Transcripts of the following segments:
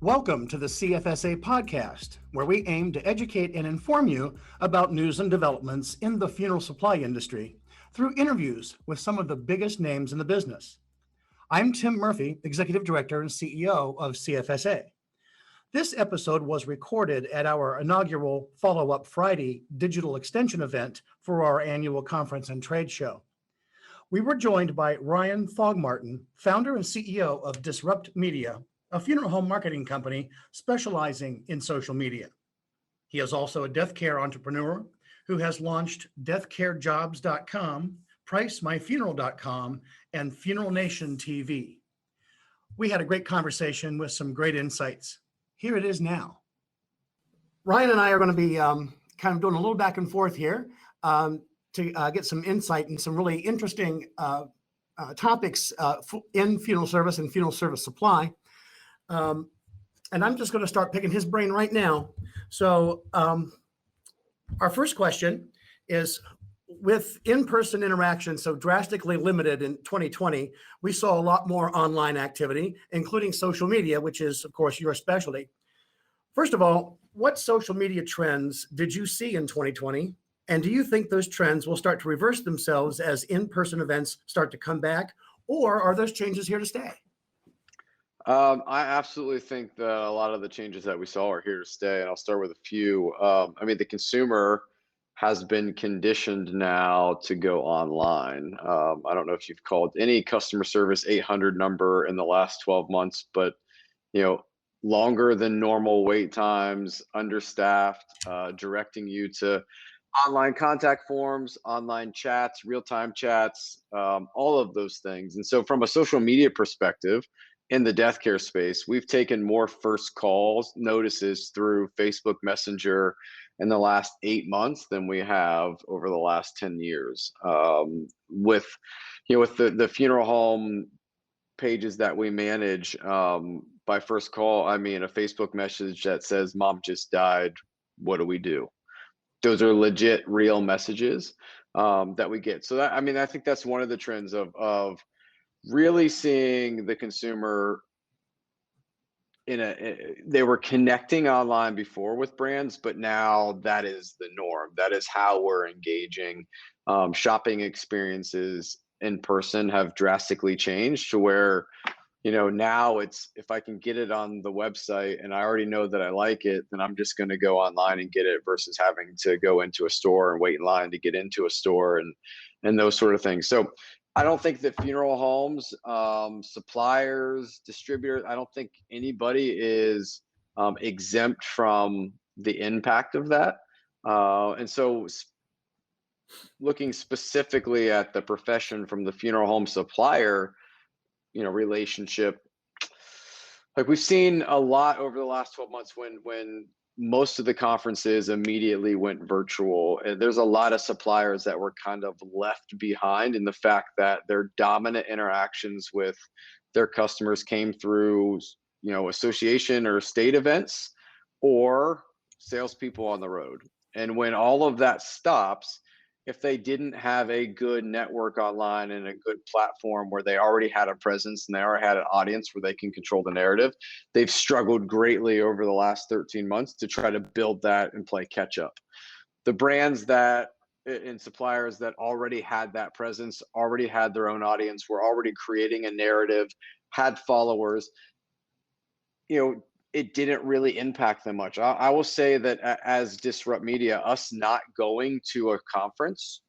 Welcome to the CFSA podcast, where we aim to educate and inform you about news and developments in the funeral supply industry through interviews with some of the biggest names in the business. I'm Tim Murphy, Executive Director and CEO of CFSA. This episode was recorded at our inaugural Follow-Up Friday digital extension event for our annual conference and trade show. We were joined by Ryan Thogmartin, founder and CEO of Disrupt Media, a funeral home marketing company specializing in social media. He is also a death care entrepreneur who has launched deathcarejobs.com, pricemyfuneral.com, and Funeral Nation TV. We had a great conversation with some great insights. Here it is now. Ryan and I are going to be kind of doing a little back and forth here to get some insight and some really interesting topics in funeral service and funeral service supply. And I'm just going to start picking his brain right now. So our first question is, with in-person interaction so drastically limited in 2020, we saw a lot more online activity, including social media, which is, of course, your specialty. First of all, what social media trends did you see in 2020? And do you think those trends will start to reverse themselves as in-person events start to come back? Or are those changes here to stay? I absolutely think that a lot of the changes that we saw are here to stay, and I'll start with a few. The consumer has been conditioned now to go online. I don't know if you've called any customer service 800 number in the last 12 months, but longer than normal wait times, understaffed, directing you to online contact forms, online chats, real-time chats, all of those things. And so from a social media perspective, in the death care space, we've taken more first calls notices through Facebook Messenger in the last 8 months than we have over the last 10 years. With the funeral home pages that we manage, by first call, I mean a Facebook message that says, "Mom just died. What do we do?" Those are legit, real messages that we get. So I think that's one of the trends of really seeing the consumer they were connecting online before with brands, but now that is the norm. That is how we're engaging. Shopping experiences in person have drastically changed to where, now it's, if I can get it on the website and I already know that I like it, then I'm just going to go online and get it versus having to go into a store and wait in line to get into a store and those sort of things. So I don't think that funeral homes, suppliers, distributors, I don't think anybody is exempt from the impact of that. And so looking specifically at the profession from the funeral home supplier, relationship, like we've seen a lot over the last 12 months when most of the conferences immediately went virtual. And there's a lot of suppliers that were kind of left behind in the fact that their dominant interactions with their customers came through, association or state events or salespeople on the road. And when all of that stops, if they didn't have a good network online and a good platform where they already had a presence and they already had an audience where they can control the narrative, they've struggled greatly over the last 13 months to try to build that and play catch up. The brands and suppliers that already had that presence, already had their own audience, were already creating a narrative, had followers, it didn't really impact them much. I will say that as Disrupt Media, us not going to a conference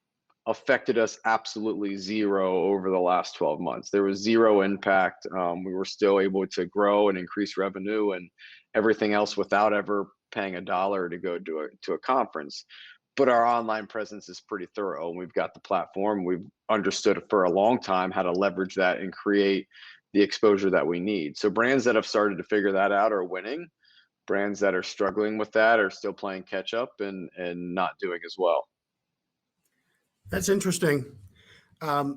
affected us absolutely zero over the last 12 months. There was zero impact. We were still able to grow and increase revenue and everything else without ever paying $1 to go to a conference. But our online presence is pretty thorough. We've got the platform. We've understood for a long time how to leverage that and create the exposure that we need. So brands that have started to figure that out are winning. Brands that are struggling with that are still playing catch up and not doing as well. That's interesting. I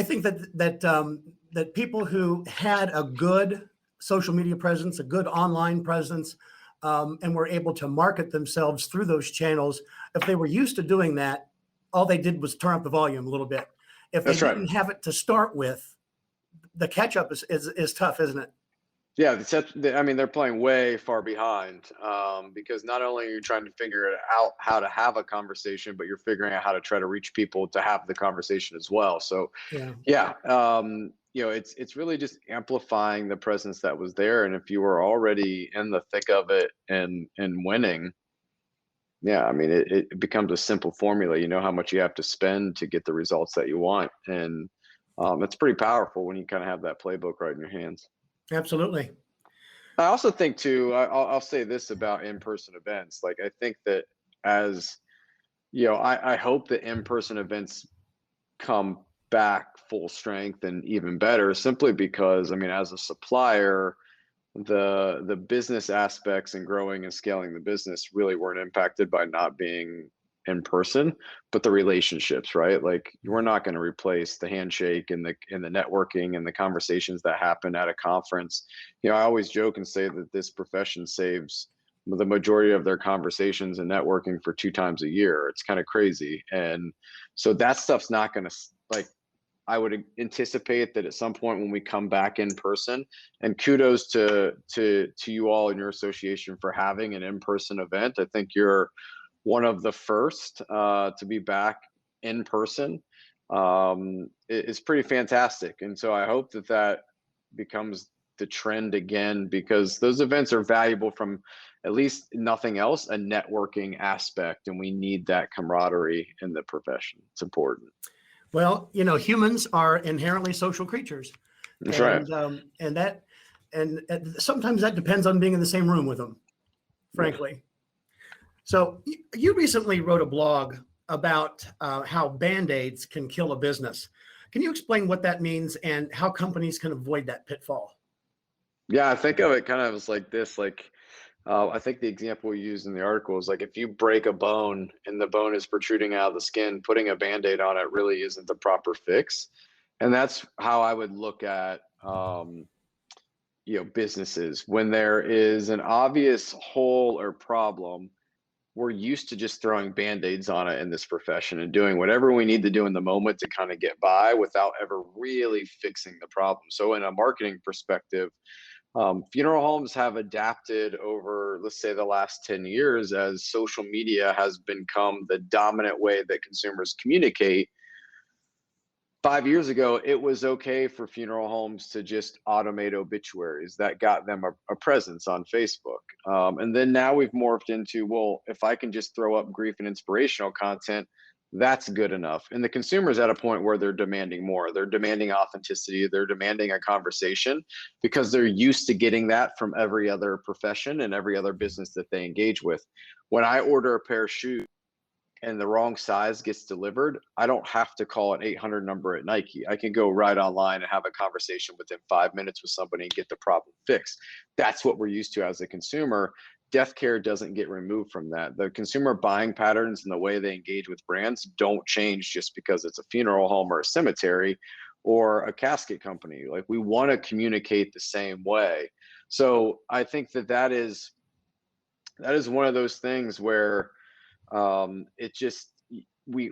think that people who had a good social media presence, a good online presence, and were able to market themselves through those channels, if they were used to doing that, all they did was turn up the volume a little bit. If they didn't have it to start with, the catch up is tough, isn't it? Yeah, I mean, they're playing way far behind, because not only are you trying to figure it out how to have a conversation, but you're figuring out how to try to reach people to have the conversation as well. So, Yeah. yeah, it's really just amplifying the presence that was there, and if you were already in the thick of it and winning, yeah, I mean, it becomes a simple formula. You know how much you have to spend to get the results that you want, and it's pretty powerful when you kind of have that playbook right in your hands. Absolutely. I also think too, I'll say this about in-person events. Like, I think that as I hope that in-person events come back full strength and even better, simply because, I mean, as a supplier, the business aspects and growing and scaling the business really weren't impacted by not being in person, but the relationships, right? Like, we're not going to replace the handshake and the networking and the conversations that happen at a conference. I always joke and say that this profession saves the majority of their conversations and networking for 2 times a year. It's kind of crazy. And so that stuff's not going to, like, I would anticipate that at some point when we come back in person, and kudos to you all in your association for having an in-person event. I think you're one of the first to be back in person. Is pretty fantastic, and so I hope that that becomes the trend again, because those events are valuable from, at least nothing else, a networking aspect, and we need that camaraderie in the profession. It's important. Well, humans are inherently social creatures, That's right. and sometimes that depends on being in the same room with them, frankly. So you recently wrote a blog about how Band-Aids can kill a business. Can you explain what that means and how companies can avoid that pitfall? Yeah, I think of it kind of as like this, like, I think the example we used in the article is like, if you break a bone and the bone is protruding out of the skin, putting a Band-Aid on it really isn't the proper fix. And that's how I would look at, businesses. When there is an obvious hole or problem, we're used to just throwing Band-Aids on it in this profession and doing whatever we need to do in the moment to kind of get by without ever really fixing the problem. So in a marketing perspective, funeral homes have adapted over, let's say, the last 10 years as social media has become the dominant way that consumers communicate. 5 years ago, it was okay for funeral homes to just automate obituaries. That got them a presence on Facebook. And then now we've morphed into, well, if I can just throw up grief and inspirational content, that's good enough. And the consumer's at a point where they're demanding more. They're demanding authenticity. They're demanding a conversation, because they're used to getting that from every other profession and every other business that they engage with. When I order a pair of shoes and the wrong size gets delivered, I don't have to call an 800 number at Nike. I can go right online and have a conversation within 5 minutes with somebody and get the problem fixed. That's what we're used to as a consumer. Death care doesn't get removed from that. The consumer buying patterns and the way they engage with brands don't change just because it's a funeral home or a cemetery or a casket company. Like, we want to communicate the same way. So I think that is one of those things where it just, we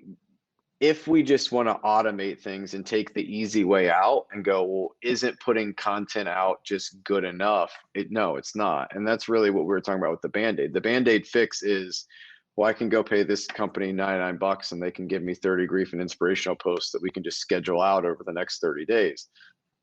if we just want to automate things and take the easy way out and go, well, isn't putting content out just good enough? No, it's not. And that's really what we were talking about with the Band-Aid. The Band-Aid fix is, well, I can go pay this company $99 and they can give me 30 grief and inspirational posts that we can just schedule out over the next 30 days.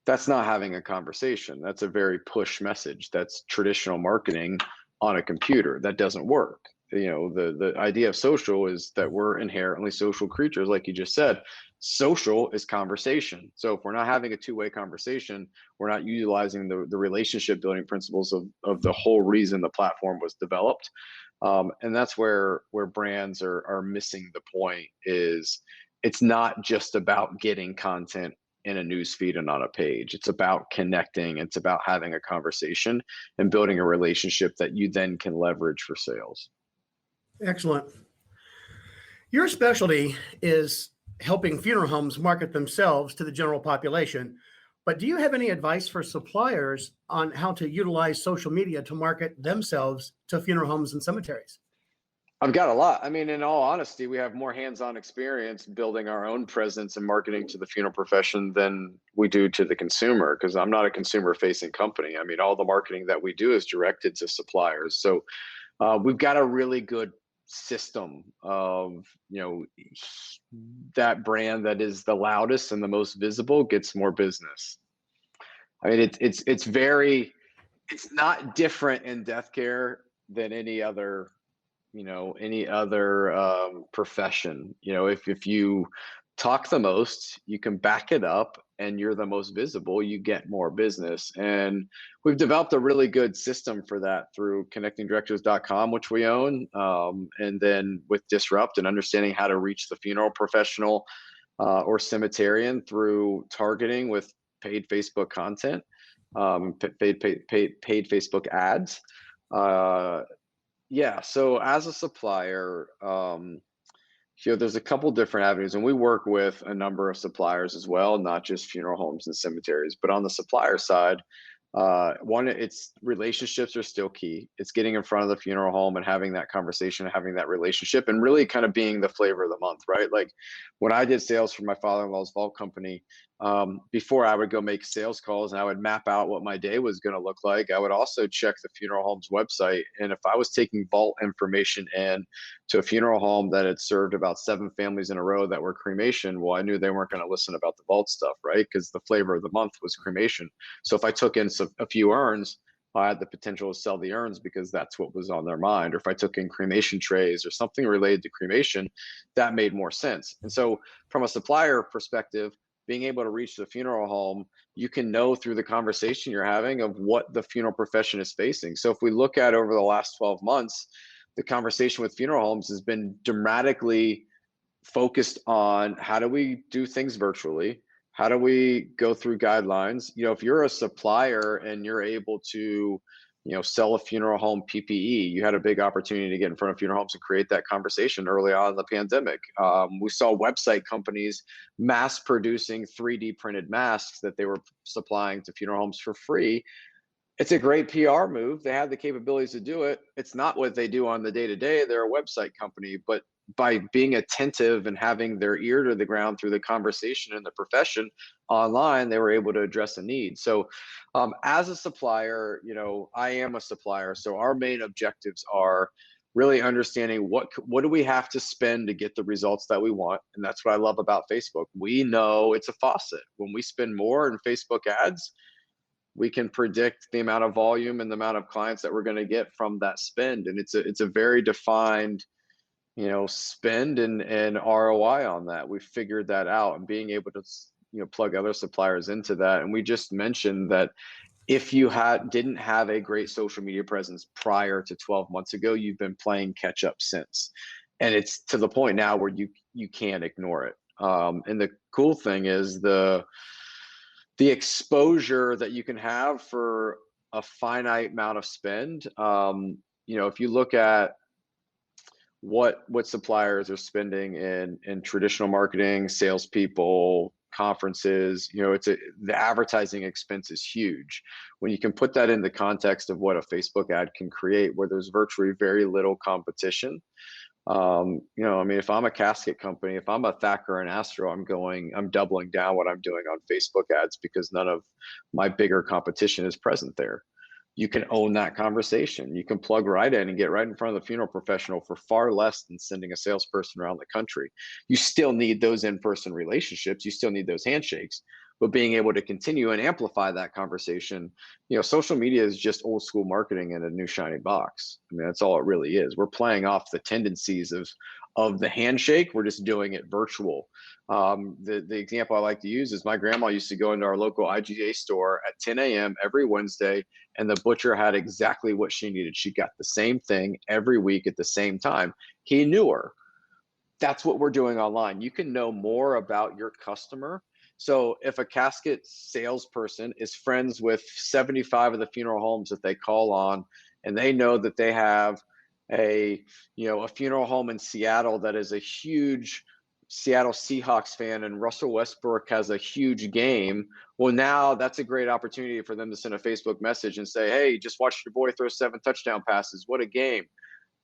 That's not having a conversation. That's a very push message. That's traditional marketing on a computer. That doesn't work. The idea of social is that we're inherently social creatures, like you just said. Social is conversation. So if we're not having a two-way conversation, we're not utilizing the relationship building principles of the whole reason the platform was developed. And that's where brands are missing the point. Is it's not just about getting content in a news feed and on a page. It's about connecting. It's about having a conversation and building a relationship that you then can leverage for sales. Excellent. Your specialty is helping funeral homes market themselves to the general population. But do you have any advice for suppliers on how to utilize social media to market themselves to funeral homes and cemeteries? I've got a lot. I mean, in all honesty, we have more hands-on experience building our own presence and marketing to the funeral profession than we do to the consumer, because I'm not a consumer-facing company. I mean, all the marketing that we do is directed to suppliers. So we've got a really good system of, that brand that is the loudest and the most visible gets more business. I mean, it's not different in death care than any other profession. If you talk the most, you can back it up, and you're the most visible, you get more business. And we've developed a really good system for that through connectingdirectors.com, which we own, and then with Disrupt and understanding how to reach the funeral professional or cemeterian through targeting with paid Facebook content, paid Facebook ads. Uh, yeah, so as a supplier, there's a couple different avenues, and we work with a number of suppliers as well, not just funeral homes and cemeteries. But on the supplier side, one, it's relationships are still key. It's getting in front of the funeral home and having that conversation, having that relationship, and really kind of being the flavor of the month, right? Like when I did sales for my father-in-law's vault company, before I would go make sales calls and I would map out what my day was going to look like, I would also check the funeral home's website. And if I was taking vault information in to a funeral home that had served about 7 families in a row that were cremation, well, I knew they weren't going to listen about the vault stuff, right? Because the flavor of the month was cremation. So if I took in a few urns, I had the potential to sell the urns because that's what was on their mind. Or if I took in cremation trays or something related to cremation, that made more sense. And so from a supplier perspective, being able to reach the funeral home, you can know through the conversation you're having of what the funeral profession is facing. So if we look at over the last 12 months, the conversation with funeral homes has been dramatically focused on how do we do things virtually? How do we go through guidelines? If you're a supplier and you're able to, sell a funeral home PPE, you had a big opportunity to get in front of funeral homes and create that conversation early on in the pandemic. We saw website companies mass producing 3D printed masks that they were supplying to funeral homes for free. It's a great PR move. They have the capabilities to do it. It's not what they do on the day to day. They're a website company, but by being attentive and having their ear to the ground through the conversation in the profession online, they were able to address a need. So, as a supplier, I am a supplier. So our main objectives are really understanding what do we have to spend to get the results that we want. And that's what I love about Facebook. We know it's a faucet. When we spend more in Facebook ads, we can predict the amount of volume and the amount of clients that we're going to get from that spend. And it's a very defined, spend and ROI on that. We figured that out, and being able to, plug other suppliers into that. And we just mentioned that if you didn't have a great social media presence prior to 12 months ago, you've been playing catch up since. And it's to the point now where you can't ignore it. And the cool thing is the exposure that you can have for a finite amount of spend. If you look at what suppliers are spending in traditional marketing, salespeople, conferences, the advertising expense is huge. When you can put that in the context of what a Facebook ad can create, where there's virtually very little competition. If I'm a casket company, if I'm a Thacker and Astro, I'm doubling down what I'm doing on Facebook ads because none of my bigger competition is present there. You can own that conversation. You can plug right in and get right in front of the funeral professional for far less than sending a salesperson around the country. You still need those in-person relationships. You still need those handshakes, but being able to continue and amplify that conversation, social media is just old school marketing in a new shiny box. I mean, that's all it really is. We're playing off the tendencies of the handshake. We're just doing it virtual. The example I like to use is my grandma used to go into our local IGA store at 10 a.m. every Wednesday, and the butcher had exactly what she needed. She got the same thing every week at the same time. He knew her. That's what we're doing online. You can know more about your customer. So if a casket salesperson is friends with 75 of the funeral homes that they call on, and they know that they have a funeral home in Seattle that is a huge Seattle Seahawks fan, and Russell Westbrook has a huge game, well, now that's a great opportunity for them to send a Facebook message and say, hey, just watched your boy throw 7 touchdown passes. What a game.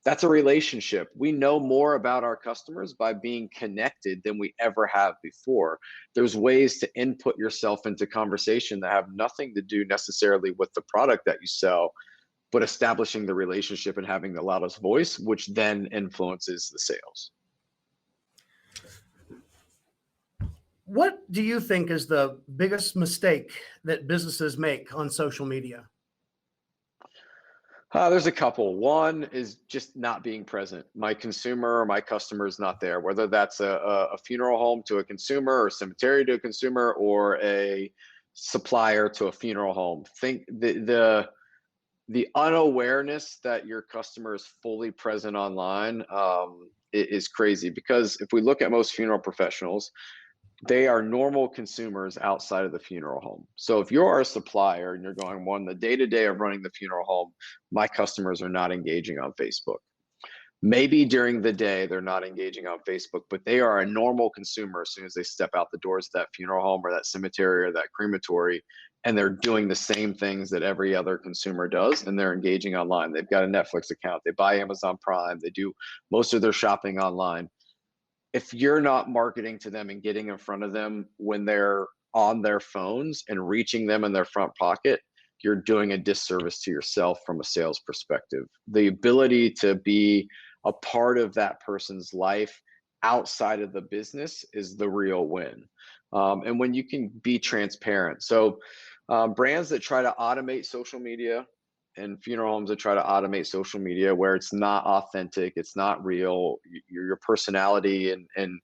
That's a relationship. We know more about our customers by being connected than we ever have before. There's ways to input yourself into conversation that have nothing to do necessarily with the product that you sell, but establishing the relationship and having the loudest voice, which then influences the sales. What do you think is the biggest mistake that businesses make on social media? There's a couple. One is just not being present. My consumer or my customer is not there, whether that's a funeral home to a consumer or cemetery to a consumer or a supplier to a funeral home. Think the unawareness that your customer is fully present online is crazy, because if we look at most funeral professionals, they are normal consumers outside of the funeral home. So if you're a supplier and you're going, the day-to-day of running the funeral home, my customers are not engaging on Facebook. Maybe during the day they're not engaging on Facebook, but they are a normal consumer as soon as they step out the doors of that funeral home or that cemetery or that crematory, and they're doing the same things that every other consumer does, and they're engaging online. They've got a Netflix account, they buy Amazon Prime, they do most of their shopping online. If you're not marketing to them and getting in front of them when they're on their phones and reaching them in their front pocket, you're doing a disservice to yourself from a sales perspective. The ability to be a part of that person's life outside of the business is the real win. And when you can be transparent. So brands that try to automate social media and funeral homes that try to automate social media where it's not authentic, it's not real, your personality and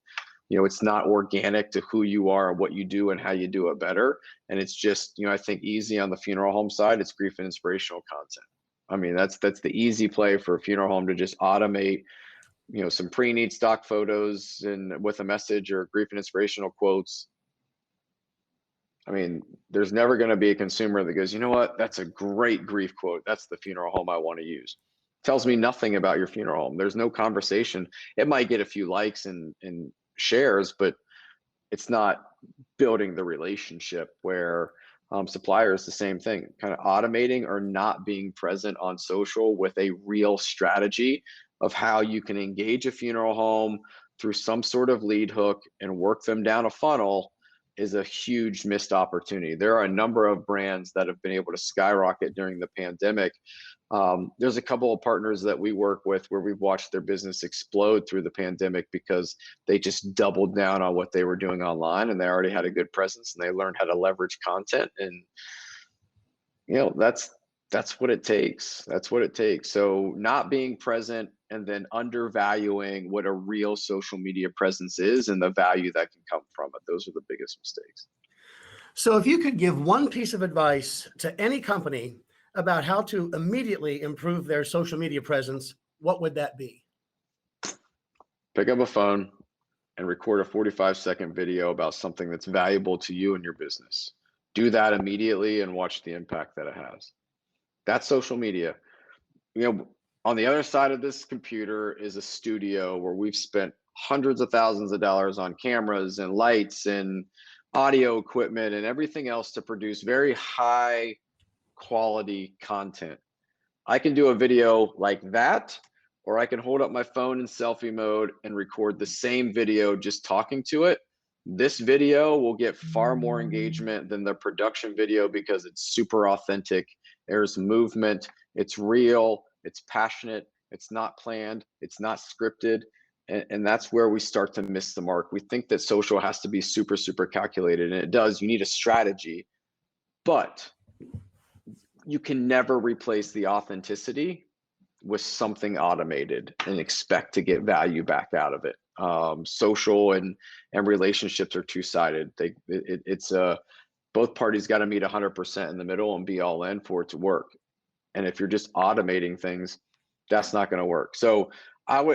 it's not organic to who you are and what you do and how you do it better. And it's just, I think easy on the funeral home side, it's grief and inspirational content. I mean, that's the easy play for a funeral home to just automate, some pre-need stock photos and with a message or grief and inspirational quotes. I mean, there's never going to be a consumer that goes, you know what, that's a great grief quote. That's the funeral home I want to use. Tells me nothing about your funeral home. There's no conversation. It might get a few likes and shares, but it's not building the relationship where suppliers, the same thing, kind of automating or not being present on social with a real strategy of how you can engage a funeral home through some sort of lead hook and work them down a funnel is a huge missed opportunity. There are a number of brands that have been able to skyrocket during the pandemic. There's a couple of partners that we work with where we've watched their business explode through the pandemic because they just doubled down on what they were doing online, and they already had a good presence and they learned how to leverage content. And that's what it takes. That's what it takes. So not being present and then undervaluing what a real social media presence is and the value that can come from it. Those are the biggest mistakes. So if you could give one piece of advice to any company about how to immediately improve their social media presence, what would that be? Pick up a phone and record a 45-second video about something that's valuable to you and your business. Do that immediately and watch the impact that it has. That's social media. On the other side of this computer is a studio where we've spent hundreds of thousands of dollars on cameras and lights and audio equipment and everything else to produce very high quality content. I can do a video like that, or I can hold up my phone in selfie mode and record the same video just talking to it. This video will get far more engagement than the production video because it's super authentic. There's movement, it's real, it's passionate, it's not planned, it's not scripted. And that's where we start to miss the mark. We think that social has to be super, super calculated, and it does. You need a strategy, but you can never replace the authenticity with something automated and expect to get value back out of it. Social and relationships are two-sided. It's both parties got to meet 100% in the middle and be all in for it to work. And if you're just automating things, that's not going to work. So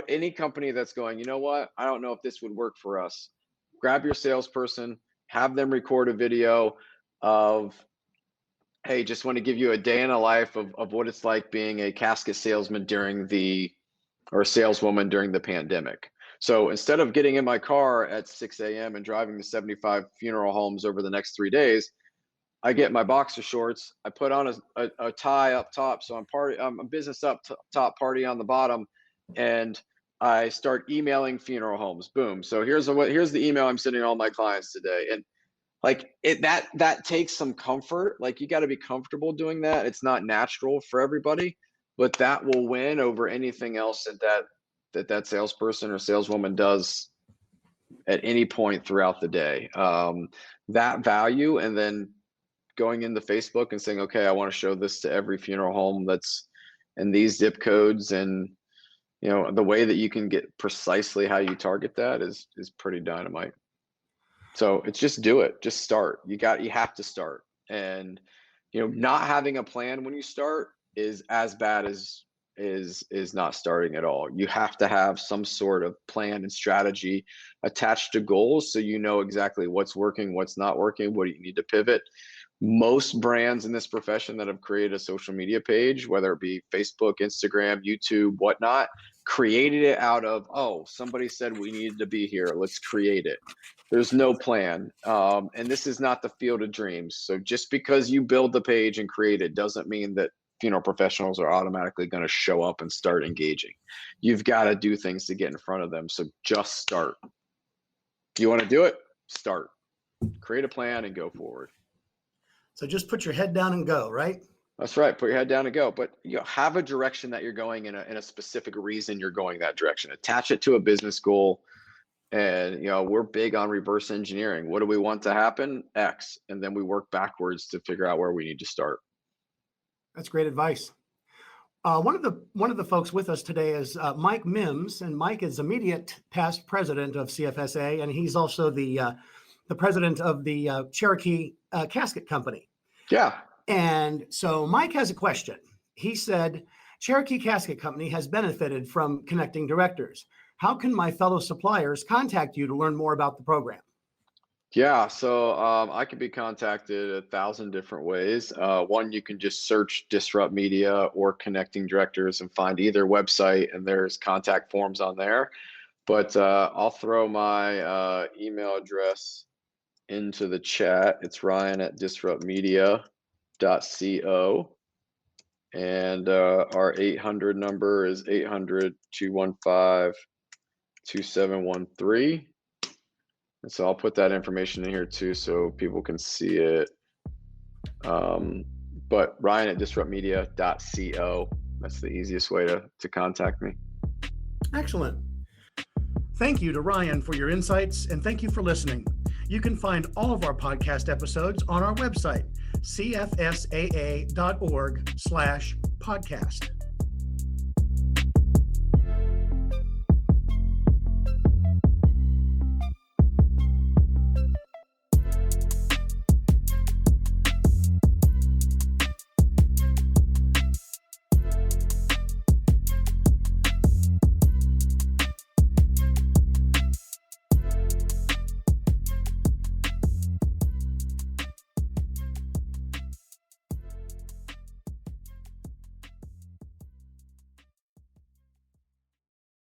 any company that's going, you know what, I don't know if this would work for us, grab your salesperson, have them record a video of, hey, just want to give you a day in a life of what it's like being a casket salesman or saleswoman during the pandemic. So instead of getting in my car at 6 a.m. and driving to 75 funeral homes over the next 3 days, I get my boxer shorts, I put on a tie up top, so I'm business up top, party on the bottom, and I start emailing funeral homes. Boom. So here's the email I'm sending all my clients today. And like that takes some comfort. Like you got to be comfortable doing that. It's not natural for everybody, but that will win over anything else that salesperson or saleswoman does at any point throughout the day. That value, and then going into Facebook and saying, okay, I want to show this to every funeral home that's in these zip codes, and the way that you can get precisely how you target that is pretty dynamite. So it's just do it, just start. You have to start. And not having a plan when you start is as bad as is not starting at all. You have to have some sort of plan and strategy attached to goals, so you know exactly what's working, what's not working, what do you need to pivot. Most brands in this profession that have created a social media page, whether it be Facebook, Instagram, YouTube, whatnot, created it out of, oh, somebody said we needed to be here, let's create it. There's no plan. And this is not the field of dreams. So just because you build the page and create it doesn't mean that funeral professionals are automatically going to show up and start engaging. You've got to do things to get in front of them. So just start. You want to do it? Start. Create a plan and go forward. So just put your head down and go, right? That's right. Put your head down and go. But have a direction that you're going in a specific reason you're going that direction. Attach it to a business goal. And we're big on reverse engineering. What do we want to happen? X. And then we work backwards to figure out where we need to start. That's great advice. One of the folks with us today is Mike Mims, and Mike is immediate past president of CFSA, and he's also the president of the Cherokee Casket Company. Yeah. And so Mike has a question. He said, Cherokee Casket Company has benefited from connecting directors. How can my fellow suppliers contact you to learn more about the program? Yeah, so I can be contacted 1,000 different ways. One, you can just search Disrupt Media or Connecting Directors and find either website, and there's contact forms on there. But I'll throw my email address into the chat. It's ryan@disruptmedia.co. And our 800 number is 800-215-2713. And so I'll put that information in here too, so people can see it. But ryan@disruptmedia.co, that's the easiest way to contact me. Excellent. Thank you to Ryan for your insights, and thank you for listening. You can find all of our podcast episodes on our website, cfsaa.org/podcast.